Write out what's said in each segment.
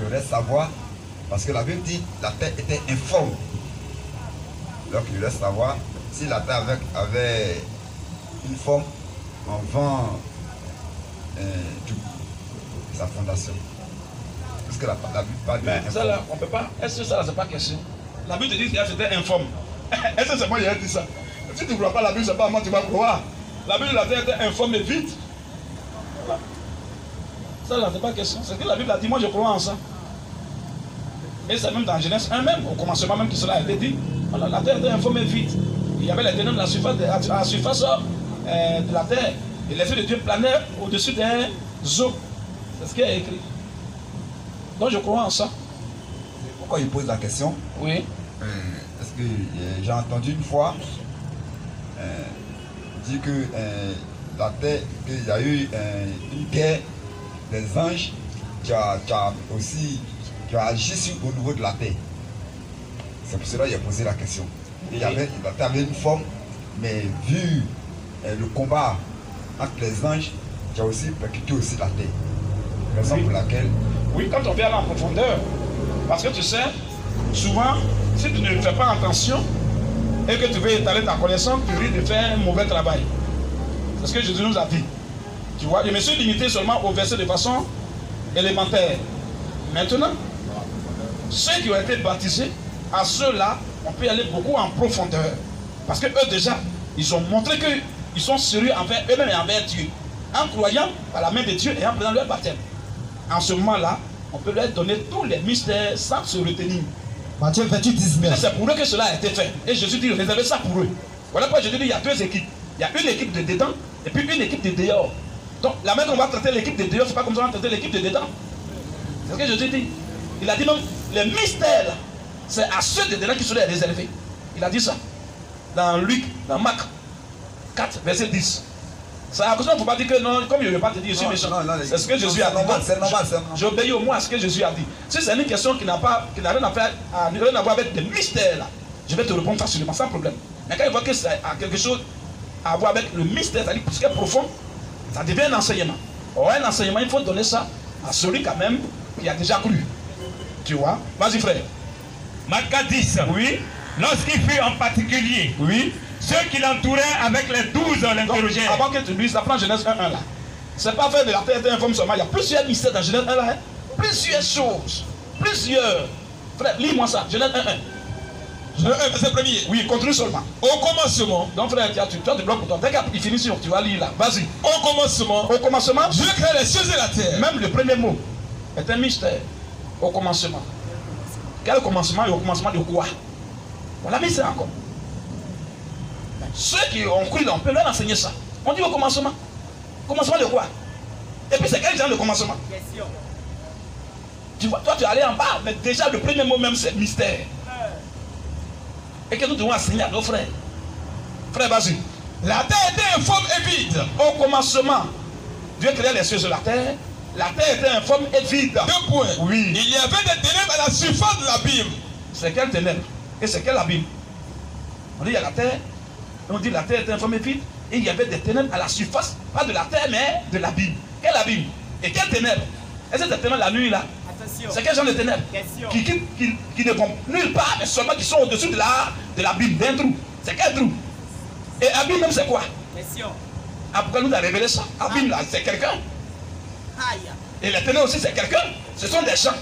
voudrais savoir, parce que la Bible dit que la terre était informe. Donc il voudrait savoir si la terre avait une forme avant sa fondation. Parce que la Bible parle de... Mais ça là, on peut pas. Est-ce que ça là, c'est pas question? La Bible te dit que c'était informe. Est-ce que c'est moi qui ai dit ça? Si tu ne crois pas la Bible, c'est pas moi, tu vas croire. La Bible, la terre était informe et vide. Ça là, c'est pas question. C'est que la Bible a dit, moi je crois en ça. Et c'est même dans Genèse 1 même, au commencement même que cela a été dit. Voilà, la terre était informe et vide. Il y avait les ténèbres à la surface de la terre. Et l'Esprit de Dieu planait au-dessus des eaux. C'est ce qu'il a écrit. Donc je crois en ça. Pourquoi il pose la question? Oui. Parce que j'ai entendu une fois dire que la terre, qu'il y a eu une guerre des anges qui a agi au niveau de la terre. C'est pour cela qu'il a posé la question. Et la terre avait une forme, mais vu le combat entre les anges, qui a aussi percuté aussi la terre. Raison pour laquelle... Oui, quand on vient là en profondeur, parce que tu sais, souvent, si tu ne fais pas attention et que tu veux étaler ta connaissance, tu risques de faire un mauvais travail. C'est ce que Jésus nous a dit. Tu vois, je me suis limité seulement au verset de façon élémentaire. Maintenant, ceux qui ont été baptisés, à ceux-là, on peut y aller beaucoup en profondeur. Parce que eux déjà, ils ont montré qu'ils sont sérieux envers eux-mêmes et envers Dieu. En croyant à la main de Dieu et en prenant leur baptême. En ce moment-là, on peut leur donner tous les mystères sans se retenir. Matthieu 28, 19. C'est pour eux que cela a été fait. Et Jésus dit, réservez ça pour eux. Voilà pourquoi Jésus dit, il y a deux équipes. Il y a une équipe de dedans et puis une équipe de dehors. Donc, la même qu'on va traiter l'équipe de dehors, c'est pas comme ça qu'on va traiter l'équipe de dedans. C'est ce que Jésus dit. Il a dit même, les mystères, c'est à ceux de dedans qui sont réservés. Il a dit ça. Dans Luc, dans Marc 4, verset 10. C'est à cause qu'il ne faut pas dire que non, comme je ne veux pas te dire, je suis méchant. C'est ce que Jésus a dit. C'est normal. J'obéis au moins à ce que Jésus a dit. Si c'est une question qui n'a rien à faire, rien à voir avec des mystères, là, je vais te répondre facilement, sans problème. Mais quand il voit que ça a quelque chose à voir avec le mystère, c'est-à-dire ce qui est profond, ça devient un enseignement. Or, un enseignement, il faut donner ça à celui quand même qui a déjà cru. Tu vois? Vas-y, frère. Marc 10. Oui. Lorsqu'il fut en particulier, Oui. ceux qui l'entouraient avec les 12 l'interrogèrent. Avant que tu lises, ça prend Genèse 1, 1 là. C'est pas fait de la terre informe seulement. Il y a plusieurs mystères dans Genèse 1 là. Hein? Plusieurs choses. Plusieurs. Frère, lis-moi ça. Genèse 1, 1. Genèse 1, verset 1er. Oui, continue seulement. Au commencement, Donc frère, tu as du bloc pour toi. Dès qu'il finit sur, tu vas lire là. Vas-y. au commencement, Au commencement, Dieu créa les cieux et la terre. même le premier mot est un mystère. Au commencement. Quel commencement et au commencement de quoi? Voilà, mais c'est encore. Ceux qui ont cru, on peut leur enseigner ça. On dit au commencement. Commencement de quoi? Et puis c'est quel genre de commencement? Question. Tu vois, toi tu es allé en bas, mais déjà le premier mot même c'est mystère. Et que nous devons enseigner à nos frères. Frère, vas-y. La terre était informe et vide. Au commencement, Dieu créa les cieux sur la terre. La terre était informe et vide. 2 points. Oui. Il y avait des ténèbres à la surface de l'abîme. C'est quel ténèbre? Et c'est quel abîme? On dit il y a la terre. On dit la terre était informe et vide. Et il y avait des ténèbres à la surface, pas de la terre, mais de l'abîme. Quel abîme? Et quel ténèbre? Est-ce que c'est ténèbres la nuit là? Attention. C'est quel genre de ténèbres? Question. Qui ne vont nulle part, mais seulement qui sont au-dessus de l'abîme, d'un trou. C'est quel trou? Et abîme même c'est quoi? Question. Après nous a révélé ça. Abîme là, c'est quelqu'un. Aïe. Et les ténèbres aussi, c'est quelqu'un. Ce sont des gens.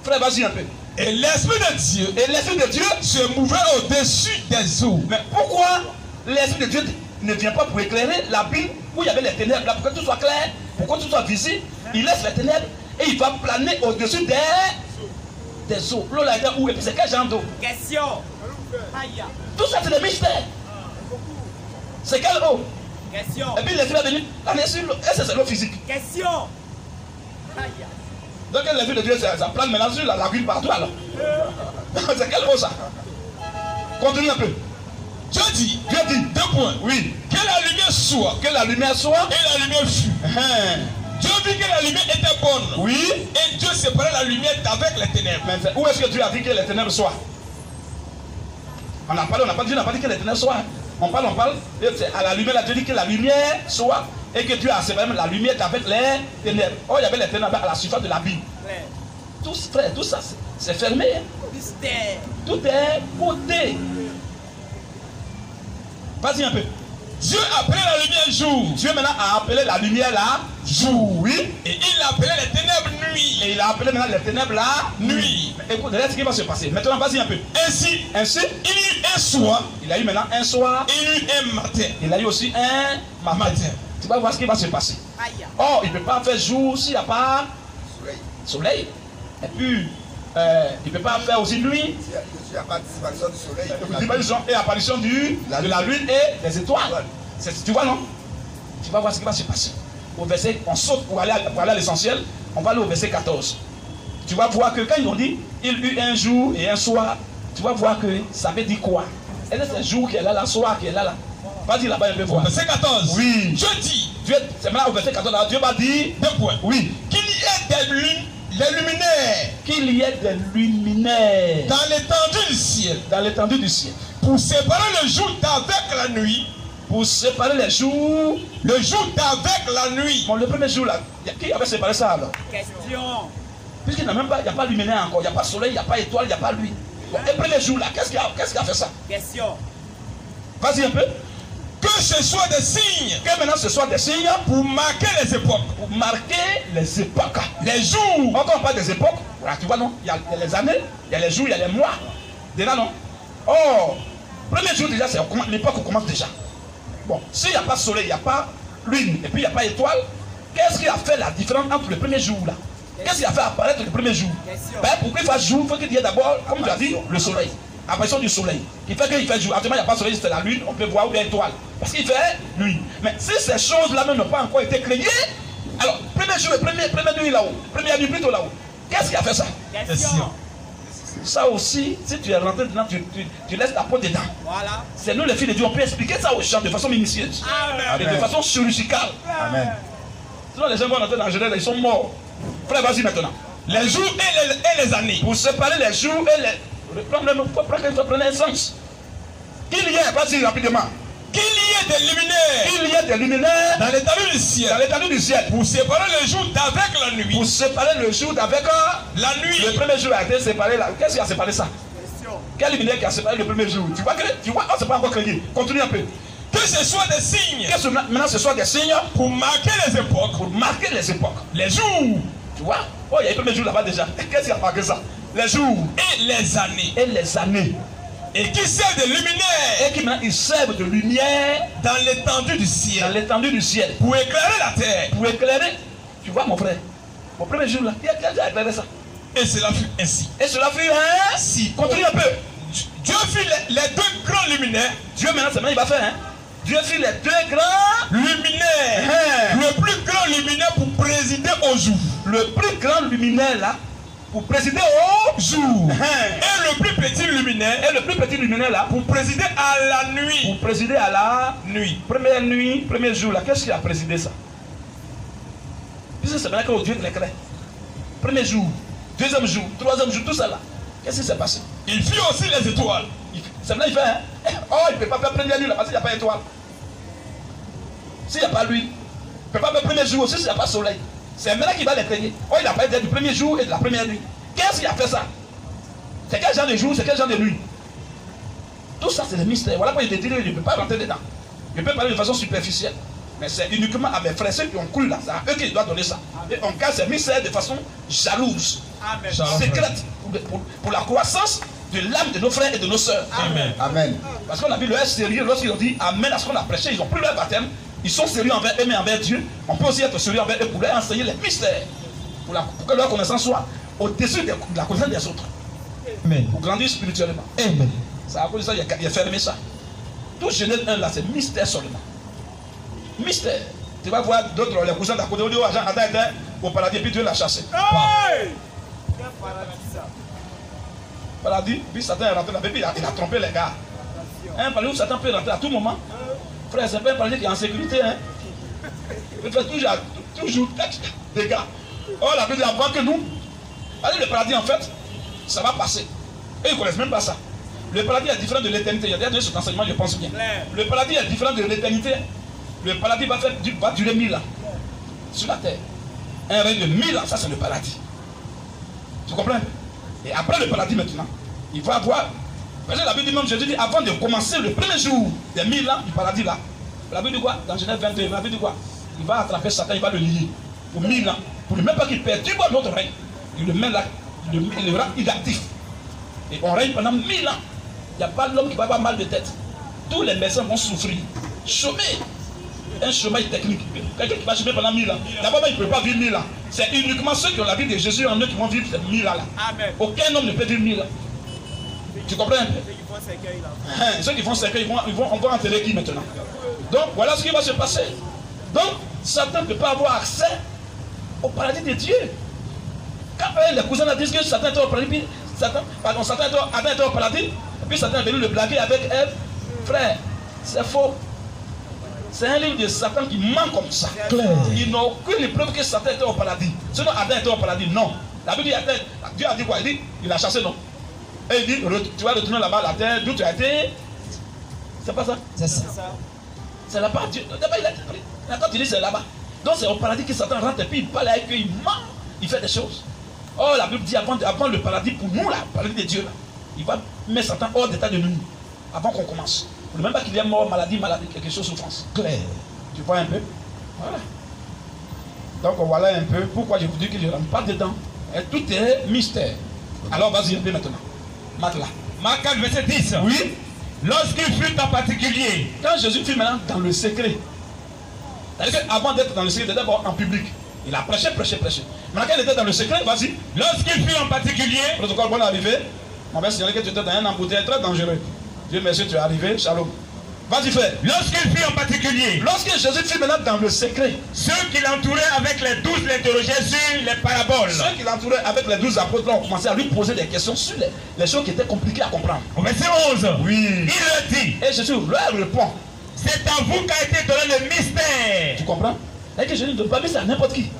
Frère, vas-y un peu. Et l'Esprit de Dieu Et l'Esprit de Dieu, se mouvait au-dessus des eaux. mais pourquoi l'Esprit de Dieu ne vient pas pour éclairer l'abîme où il y avait les ténèbres là, pour que tout soit clair, pour que tout soit visible? Il laisse les ténèbres et il va planer au-dessus des eaux. L'eau là est où? Et puis c'est quel genre d'eau? Question. Aïe. Tout ça c'est des mystères. C'est quelle eau? Question. Et puis l'Esprit va venir planer sur l'eau. Et c'est l'eau physique. Question. Aïe. Donc l'Esprit de Dieu, ça plane maintenant sur la lagune partout alors. C'est quelle eau ça? Continue un peu. Dieu dit, Dieu dit, 2 points. oui, Que la lumière soit. que la lumière soit. Et la lumière fut. Hein. Dieu vit que la lumière était bonne. Oui. Et Dieu séparait la lumière d'avec les ténèbres. Mais où est-ce que Dieu a dit que les ténèbres soient? On n'a pas Dieu n'a pas dit que les ténèbres soient. On parle. Et c'est à la lumière, là, Dieu dit que la lumière soit. Et que Dieu a séparé la lumière d'avec les ténèbres. Oh, il y avait les ténèbres à la surface de l'abîme. frère, tout ça, c'est fermé. Hein. Mystère. Tout est côté. Vas-y un peu. Dieu a appelé la lumière jour. Dieu maintenant a appelé la lumière là jour, oui. Et il a appelé les ténèbres nuit. Et il a appelé maintenant les ténèbres là Nuit. Écoute, regarde ce qui va se passer. Maintenant, vas-y un peu. Ainsi, Ainsi, il y eut un soir il a eu maintenant un soir. et il y eut un matin. Il a eu aussi un matin. Tu vas voir ce qui va se passer. Aïe. Oh, il ne peut pas faire jour s'il n'y a pas Soleil. soleil. Et puis, il ne peut pas faire aussi nuit. Il n'y a pas de disparition du soleil. Disparition et apparition de la lune et des étoiles. Tu vois, non? Tu vas voir ce qui va se passer. Au verset, on saute pour aller à l'essentiel. On va aller au verset 14. Tu vas voir que quand ils ont dit il eut un jour et un soir, tu vas voir que ça veut dire quoi? Est-ce que c'est jour qui est là, la soir qui est là, là? Vas-y là-bas un peu voir. Verset 14. Oui. Dieu dit, C'est maintenant au verset 14 là, Dieu va dire deux points, oui, qu'il y ait des luminaires qu'il y ait des luminaires dans l'étendue du ciel dans l'étendue du ciel pour séparer le jour d'avec la nuit. pour séparer les jours. Le jour d'avec la nuit. Bon, le premier jour là, qui avait séparé ça alors? Question. Puisqu'il n'y a même pas, il n'y a pas luminaire encore, il n'y a pas soleil, il n'y a pas étoile, il n'y a pas lui. Bon, et le premier jour là, qu'est-ce qui a fait ça? Question. Vas-y un peu. Que ce soit des signes Que maintenant ce soit des signes pour marquer les époques. pour marquer les époques. Les jours. Quand on parle des époques, voilà, tu vois non, il y a les années, il y a les jours, il y a les mois. Déjà non. Oh, premier jour déjà, c'est l'époque commence déjà. Bon, s'il n'y a pas soleil, il n'y a pas lune, et puis il n'y a pas étoile, qu'est-ce qui a fait la différence entre le premier jour là? Qu'est-ce qui a fait apparaître le premier jour? Ben, pour qu'il fasse jour, il faut qu'il y ait d'abord, comme tu as dit, le soleil. Apparition du soleil. Qui fait qu'il fait jour. Actuellement, il n'y a pas de soleil, c'est la lune, on peut voir, ou bien étoile. Parce qu'il fait nuit. Mais si ces choses-là même n'ont pas encore été créées, alors, premier jour et première nuit là-haut, première nuit plutôt là-haut, qu'est-ce qui a fait ça? Question. Ça aussi, si tu es rentré dedans, tu laisses ta peau dedans. Voilà. C'est nous les filles de Dieu, on peut expliquer ça aux gens de façon minutieuse. Amen. Et de façon chirurgicale. Amen. Sinon les gens vont rentrer dans le Genèse, ils sont morts. Frère, vas-y maintenant. Les jours et les années. Pour séparer les jours et les... Prenez un sens. Qu'il y ait, vas-y rapidement. Qu'il y ait des luminaires Qu'il y ait des luminaires dans l'étendue du dans ciel l'étendue du ciel. pour séparer le jour d'avec la nuit. Pour séparer le jour d'avec La nuit. le premier jour a été séparé là. Qu'est-ce qui a séparé ça? Question. Quel luminaire qui a séparé le premier jour? Tu vois, on ne s'est pas encore créé. Continue un peu. Que ce soit des signes Que maintenant ce soit des signes pour marquer les époques. pour marquer les époques. Les jours Tu vois? Oh, il y a le premier jour là-bas déjà. Qu'est-ce qui a marqué ça? Les jours et les années. et les années. Et qui servent de luminaires Et qui maintenant ils servent de lumière dans l'étendue du dans ciel l'étendue du ciel. pour éclairer la terre. Pour éclairer. Tu vois mon frère? Au premier jour là, qui a éclairé ça? Et cela fut ainsi. Et cela fut ainsi. Continue un peu. Dieu fit les deux grands luminaires. Dieu maintenant, c'est maintenant il va faire. Hein? Dieu fit les deux grands. Luminaires. Le plus grand luminaire pour présider au jour. Le plus grand luminaire là, pour présider au Jour. Et le plus petit luminaire et le plus petit luminaire là, pour présider à la nuit. pour présider à la Nuit. première nuit, premier jour là. Qu'est-ce qui a présidé ça? Puisque c'est maintenant que Dieu l'éclaire. Premier jour, deuxième jour, troisième jour, tout ça là. Qu'est-ce qui s'est passé? Il fit aussi les étoiles. C'est maintenant il fait, hein? Oh, il ne peut pas faire première nuit là parce qu'il n'y a pas d'étoile. S'il n'y a pas lui, il ne peut pas faire premier jour aussi s'il n'y a pas soleil. C'est maintenant qu'il va les créer. Oh, il a pas été du premier jour et de la première nuit. Qu'est-ce qui a fait ça? C'est quel genre de jour, c'est quel genre de nuit? Tout ça, c'est le mystère. Voilà pourquoi il te dit qu'il ne peut pas rentrer dedans. Il peut parler de façon superficielle. Mais c'est uniquement à mes frères, ceux qui ont cru là. C'est à eux qu'il doit donner ça. Et on casse ces mystères de façon jalouse, Amen. secrète, pour la croissance de l'âme de nos frères et de nos sœurs. Amen. Amen. Parce qu'on a vu leur sérieux lorsqu'ils ont dit Amen à ce qu'on a prêché. Ils n'ont plus leur baptême. Ils sont sérieux envers eux, mais envers Dieu. On peut aussi être sérieux envers eux pour leur enseigner les mystères. Pour que leur connaissance soit au-dessus de la connaissance des autres. Amen. Pour grandir spirituellement. Amen. C'est à cause de ça qu'il a fermé ça. Tout Genèse 1 là, c'est mystère seulement. Mystère. Tu vas voir d'autres, les cousins d'à côté, on dit, oh, Adam était au paradis, et puis Dieu l'a chassé. Hey! Quel paradis ça? Paradis, puis Satan est rentré là, et puis il a trompé les gars. Un paradis où Satan peut rentrer à tout moment. Frère, c'est pas un paradis qui est en sécurité. Hein. Il fait toujours des gars. Oh, la Bible apprend que nous, allez, le paradis en fait, ça va passer. Et ils ne connaissent même pas ça. Le paradis est différent de l'éternité. Il y a déjà cet enseignement, je pense bien. Le paradis est différent de l'éternité. Le paradis va durer 1000 ans sur la terre. Un règne de 1000 ans, ça c'est le paradis. Tu comprends? Et après le paradis maintenant, il va avoir. Parce que la Bible dit même, Jésus dit, avant de commencer le premier jour des 1000 ans du paradis là, la Bible dit quoi? Dans Genèse 22, la Bible dit quoi? Il va attraper Satan, il va le lier pour 1000 ans. Pour ne même pas qu'il perturbe notre règne. Il le met là, il le rend inactif. Et on règne pendant 1000 ans. Il n'y a pas l'homme qui va avoir mal de tête. Tous les médecins vont souffrir. Chômer. Un chômage technique. Quelqu'un qui va chômer pendant 1000 ans. D'abord, il ne peut pas vivre 1000 ans. C'est uniquement ceux qui ont la vie de Jésus en eux qui vont vivre ces 1000 ans là. Amen. Aucun homme ne peut vivre 1000 ans. Tu comprends un peu? Ceux qui font cercueil, on va enterrer qui maintenant? Donc voilà ce qui va se passer. Donc Satan ne peut pas avoir accès au paradis de Dieu. Quand les cousins disent que Satan était au paradis, puis Satan était au paradis, et puis Satan est venu le blaguer avec Ève. Frère, c'est faux. C'est un livre de Satan qui ment comme ça. Il n'a aucune preuve que Satan était au paradis. Sinon Adam était au paradis. Non. La Bible dit, Dieu a dit quoi? Il a chassé, non? Et il dit, tu vas retourner là-bas à la terre, d'où tu as été. C'est pas ça? C'est ça. C'est là-bas. D'abord, il a dit, quand il dit c'est là-bas. Donc c'est au paradis que Satan rentre et puis il parle avec eux, il ment, il fait des choses. Oh, la Bible dit, avant le paradis pour nous, là, le paradis de Dieu, là, il va mettre Satan hors d'état de nous, avant qu'on commence. Pour ne même pas qu'il y ait mort, maladie, quelque chose, souffrance. Clair. Tu vois un peu? Voilà. Donc voilà un peu pourquoi je vous dis que je ne rentre pas dedans. Et tout est mystère. Alors vas-y un peu maintenant. Marc là. Marc 4, verset 10. Oui. Lorsqu'il fut en particulier. Quand Jésus fut maintenant dans le secret. C'est-à-dire qu'avant d'être dans le secret, il était d'abord en public. Il a prêché. Maintenant quand il était dans le secret, vas-y. Lorsqu'il fut en particulier. Protocole, bonne arrivée. On va signaler que tu étais dans un embouteillage très dangereux. Dieu merci, tu es arrivé. Shalom. Vas-y frère. Lorsqu'il fut en particulier. Lorsque Jésus fut maintenant dans le secret. Ceux qui l'entouraient avec les 12 l'interrogeaient sur les paraboles. Ceux qui l'entouraient avec les 12 apôtres ont commencé à lui poser des questions sur les choses qui étaient compliquées à comprendre. Au verset 11. Oui. Il leur dit. Et Jésus leur répond. C'est à vous qu'a été donné le mystère. Tu comprends? Et que Jésus ne donne pas ça à n'importe qui.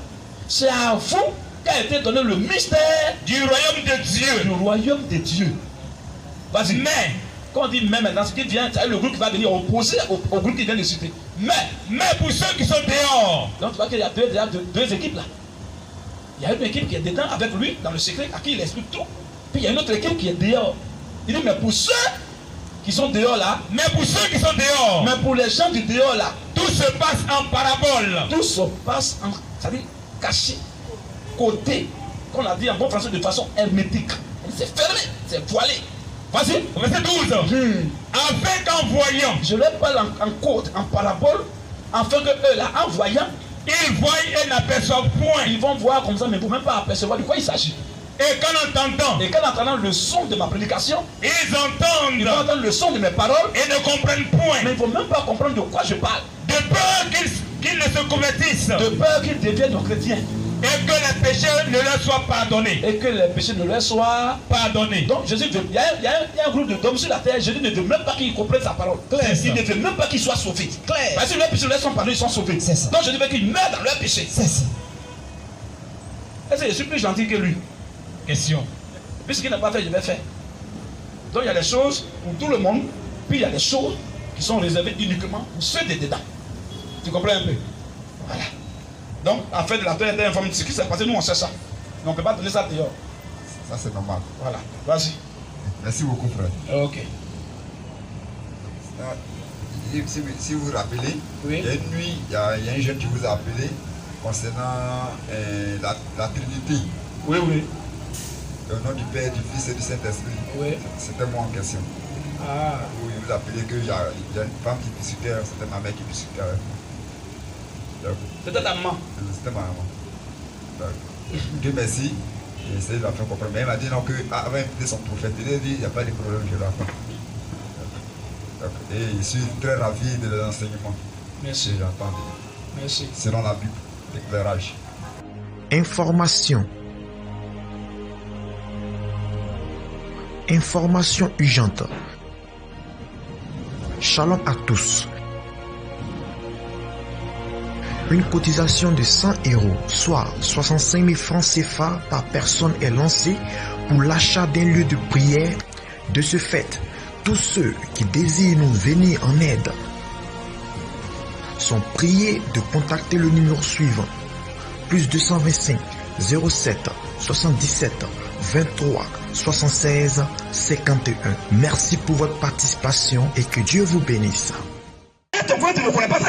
C'est à vous qu'a été donné le mystère du royaume de Dieu. Du royaume de Dieu. Vas-y. Mais. Quand on dit mais maintenant, ce qui vient, c'est le groupe qui va venir opposer au groupe qui vient de citer. Mais pour ceux qui sont dehors. Donc tu vois qu'il y a deux équipes là. Il y a une équipe qui est dedans avec lui, dans le secret, à qui il explique tout. Puis il y a une autre équipe qui est dehors. Il dit mais pour ceux qui sont dehors là. Mais pour ceux qui sont dehors. Mais pour les gens du dehors là. Tout se passe en parabole. Tout se passe en, ça veut dire caché, côté, qu'on a dit en bon français de façon hermétique. C'est fermé, c'est voilé. Vas-y. Verset 12. Afin qu'en voyant. Je leur parle en côte, en parabole, afin que eux là, en voyant, ils voient et n'aperçoivent point. Ils vont voir comme ça, mais ils ne vont même pas apercevoir de quoi il s'agit. Et qu'en entendant le son de ma prédication, ils vont entendre le son de mes paroles et ne comprennent point. Mais ils ne vont même pas comprendre de quoi je parle. De peur qu'ils ne se convertissent. De peur qu'ils deviennent chrétiens. Et que les péchés ne leur soient pardonnés. Et que les péchés ne leur soient pardonnés. Donc Jésus, il y a un groupe d'hommes sur la terre. Jésus ne veut même pas qu'ils comprennent sa parole. Il ne veut même pas qu'ils soient sauvés. Parce que leurs péchés leur sont pardonnés, ils sont sauvés. Donc Jésus veut qu'ils meurent dans leurs péchés. Est-ce que je suis plus gentil que lui? Question. Puisqu'il n'a pas fait, je vais faire. Donc il y a des choses pour tout le monde. Puis il y a des choses qui sont réservées uniquement pour ceux de dedans. Tu comprends un peu? Voilà. Donc, en fait, de la terre était informée. Ce qui s'est passé, nous on sait ça. Mais on ne peut pas donner ça dehors. Ça c'est normal. Voilà. Vas-y. Merci beaucoup, frère. Ok. Si vous vous rappelez, oui. Il y a une nuit, il y a un jeune qui vous a appelé concernant la Trinité. Oui, oui. Au nom du Père, du Fils et du Saint-Esprit. Oui. C'était moi en question. Ah. Où il vous a appelé qu'il y a une femme qui piscitait, c'était ma mère qui piscitait. C'était ta maman. C'était ma maman. Dieu merci. J'ai essayé de la faire comprendre. Mais elle m'a dit non, qu'avant d'écouter son prophète, il a dit il n'y a pas de problème, je la fais. Et je suis très ravi de l'enseignement. Merci. J'entends. Merci. Selon la Bible, l'éclairage. Information. Information urgente. Shalom à tous. Une cotisation de 100 €, soit 65 000 francs CFA par personne est lancée pour l'achat d'un lieu de prière. De ce fait, tous ceux qui désirent nous venir en aide sont priés de contacter le numéro suivant, +225 07 77 23 76 51. Merci pour votre participation et que Dieu vous bénisse. Ton frère, tu ne connais pas